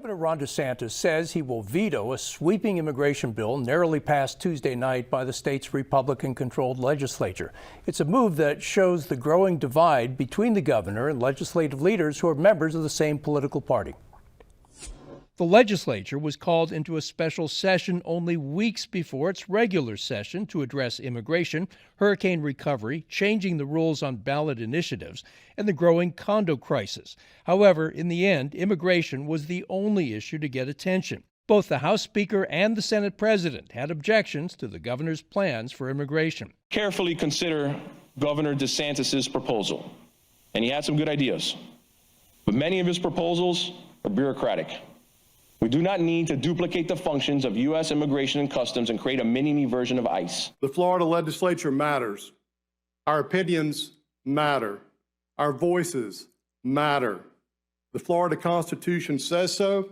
Governor Ron DeSantis says he will veto a sweeping immigration bill narrowly passed Tuesday night by the state's Republican-controlled legislature. It's a move that shows the growing divide between the governor and legislative leaders who are members of the same political party. The legislature was called into a special session only weeks before its regular session to address immigration, hurricane recovery, changing the rules on ballot initiatives, and the growing condo crisis. However, in the end, immigration was the only issue to get attention. Both the House Speaker and the Senate President had objections to the governor's plans for immigration. Carefully consider Governor DeSantis' proposal, and he had some good ideas, but many of his proposals are bureaucratic. We do not need to duplicate the functions of U.S. Immigration and Customs and create a mini-me version of ICE. The Florida legislature matters. Our opinions matter. Our voices matter. The Florida Constitution says so,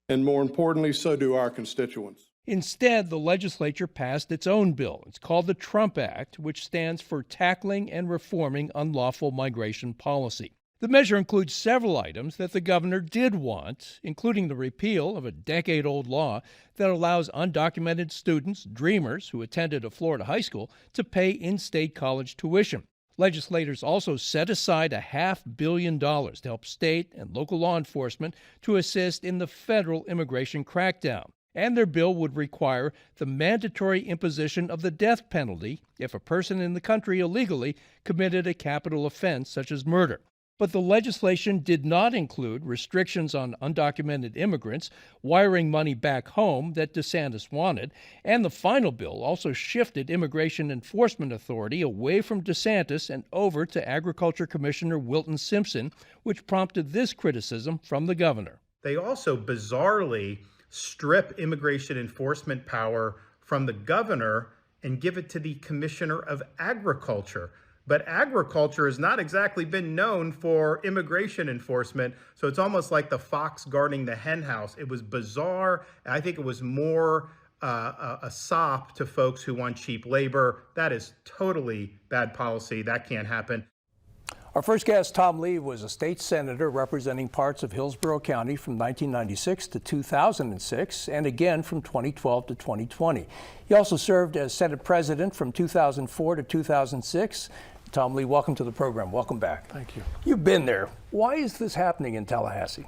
and more importantly, so do our constituents. Instead, the legislature passed its own bill. It's called the Trump Act, which stands for Tackling and Reforming Unlawful Migration Policy. The measure includes several items that the governor did want, including the repeal of a decade-old law that allows undocumented students, dreamers who attended a Florida high school, to pay in-state college tuition. Legislators also set aside $500 million to help state and local law enforcement to assist in the federal immigration crackdown. And their bill would require the mandatory imposition of the death penalty if a person in the country illegally committed a capital offense such as murder. But the legislation did not include restrictions on undocumented immigrants wiring money back home that DeSantis wanted, and the final bill also shifted Immigration Enforcement Authority away from DeSantis and over to Agriculture Commissioner Wilton Simpson, which prompted this criticism from the governor. They also bizarrely strip immigration enforcement power from the governor and give it to the Commissioner of Agriculture. But agriculture has not exactly been known for immigration enforcement, so it's almost like the fox guarding the hen house. It was bizarre. I think it was more a sop to folks who want cheap labor. That is totally bad policy. That can't happen. Our first guest, Tom Lee, was a state senator representing parts of Hillsborough County from 1996 to 2006 and again from 2012 to 2020. He also served as Senate President from 2004 to 2006. Tom Lee, welcome to the program. Welcome back. Thank you. You've been there. Why is this happening in Tallahassee?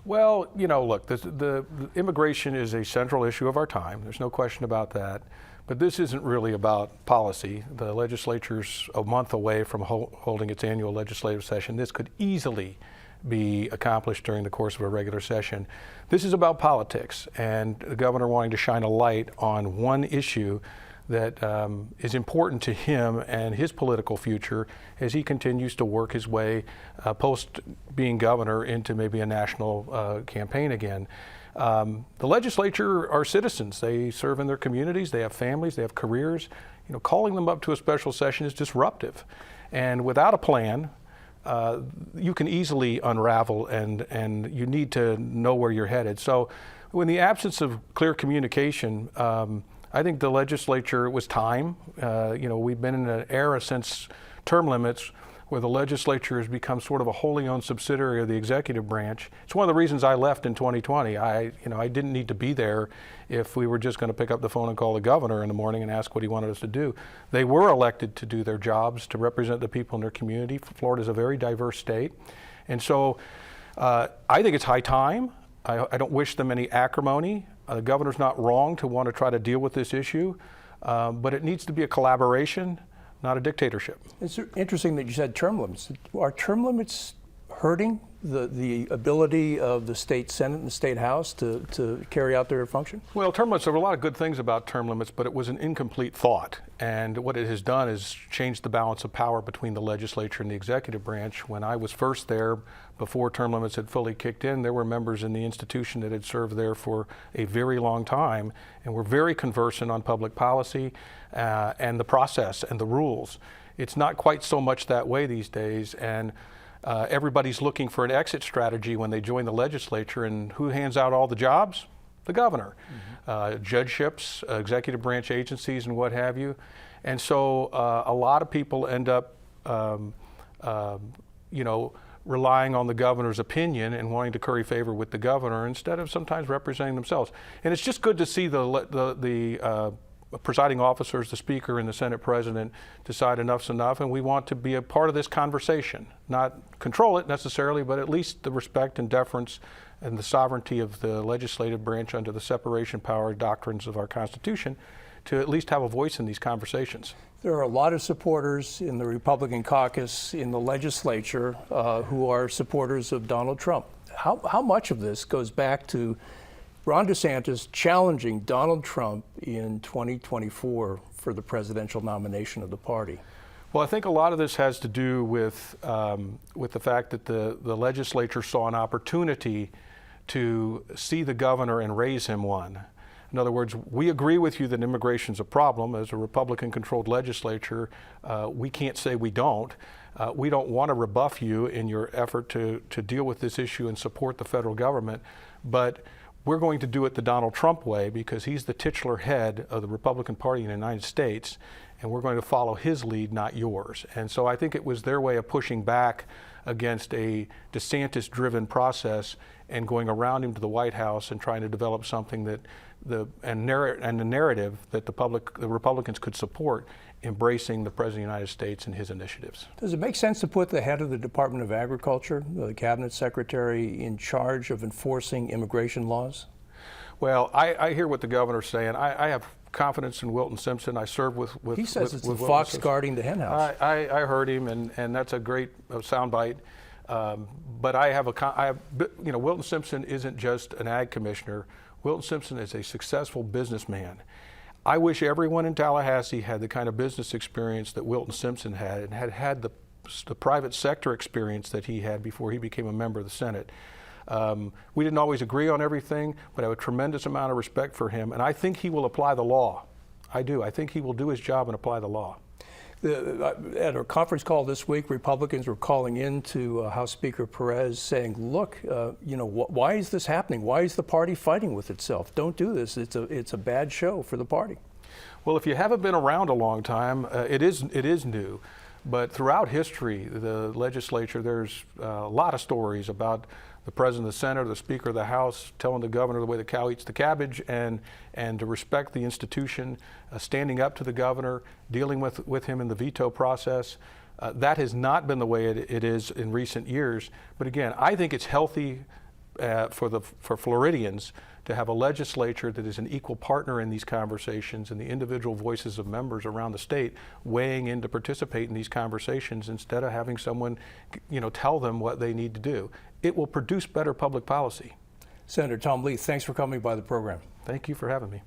Well, you know, look, the immigration is a central issue of our time. There's no question about that. But this isn't really about policy. The legislature's a month away from holding its annual legislative session. This could easily be accomplished during the course of a regular session. This is about politics and the governor wanting to shine a light on one issue that is important to him and his political future as he continues to work his way post being governor into maybe a national campaign again. The legislature are citizens. They serve in their communities. They have families. They have careers. You know, calling them up to a special session is disruptive. And without a plan, you can easily unravel and you need to know where you're headed. So in the absence of clear communication, I think the legislature, it was time. You know, we've been in an era since term limits where the legislature has become sort of a wholly owned subsidiary of the executive branch. It's one of the reasons I left in 2020. I didn't need to be there if we were just going to pick up the phone and call the governor in the morning and ask what he wanted us to do. They were elected to do their jobs, to represent the people in their community. Florida is a very diverse state. And so I think it's high time. I don't wish them any acrimony. The governor's not wrong to want to try to deal with this issue, but it needs to be a collaboration, not a dictatorship. It's interesting that you said term limits. Are term limits hurting the ability of the state Senate and the state House to carry out their function? Well, term limits, there were a lot of good things about term limits, but it was an incomplete thought. And what it has done is changed the balance of power between the legislature and the executive branch. When I was first there, before term limits had fully kicked in, there were members in the institution that had served there for a very long time and were very conversant on public policy and the process and the rules. It's not quite so much that way these days, and everybody's looking for an exit strategy when they join the legislature, and who hands out all the jobs? The governor. Judgeships, executive branch agencies, and what have you. And so a lot of people end up, relying on the governor's opinion and wanting to curry favor with the governor instead of sometimes representing themselves. And it's just good to see the presiding officers, the Speaker and the Senate President decide enough's enough, and we want to be a part of this conversation. Not control it necessarily, but at least the respect and deference and the sovereignty of the legislative branch under the separation power doctrines of our Constitution to at least have a voice in these conversations. There are a lot of supporters in the Republican caucus in the legislature who are supporters of Donald Trump. How much of this goes back to Ron DeSantis challenging Donald Trump in 2024 for the presidential nomination of the party? Well, I think a lot of this has to do with the fact that the legislature saw an opportunity to see the governor and raise him one. In other words, we agree with you that immigration is a problem. As a Republican-controlled legislature, we can't say we don't. We don't want to rebuff you in your effort to deal with this issue and support the federal government, but we're going to do it the Donald Trump way because he's the titular head of the Republican Party in the United States, and we're going to follow his lead, not yours. And so I think it was their way of pushing back against a DeSantis-driven process and going around him to the White House and trying to develop something that the narrative that the Republicans could support, embracing the President of the United States and his initiatives. Does it make sense to put the head of the Department of Agriculture, the cabinet secretary, in charge of enforcing immigration laws? Well, I hear what the governor's saying. I have confidence in Wilton Simpson. I serve with He says it's the Wilton fox Simpson. guarding the henhouse. I heard him, and that's a great soundbite. But I have Wilton Simpson isn't just an ag commissioner. Wilton Simpson is a successful businessman. I wish everyone in Tallahassee had the kind of business experience that Wilton Simpson had and had the private sector experience that he had before he became a member of the Senate. We didn't always agree on everything, but I have a tremendous amount of respect for him, and I think he will apply the law. I do. I think he will do his job and apply the law. At a conference call this week, Republicans were calling in to House Speaker Perez saying, look, why is this happening? Why is the party fighting with itself? Don't do this. It's a bad show for the party. Well, if you haven't been around a long time, it is new. But throughout history, the legislature, there's a lot of stories about the President of the Senate, the Speaker of the House, telling the governor the way the cow eats the cabbage, and to respect the institution, standing up to the governor, dealing with him in the veto process. That has not been the way it is in recent years. But again, I think it's healthy for Floridians to have a legislature that is an equal partner in these conversations and the individual voices of members around the state weighing in to participate in these conversations instead of having someone, tell them what they need to do. It will produce better public policy. Senator Tom Lee, thanks for coming by the program. Thank you for having me.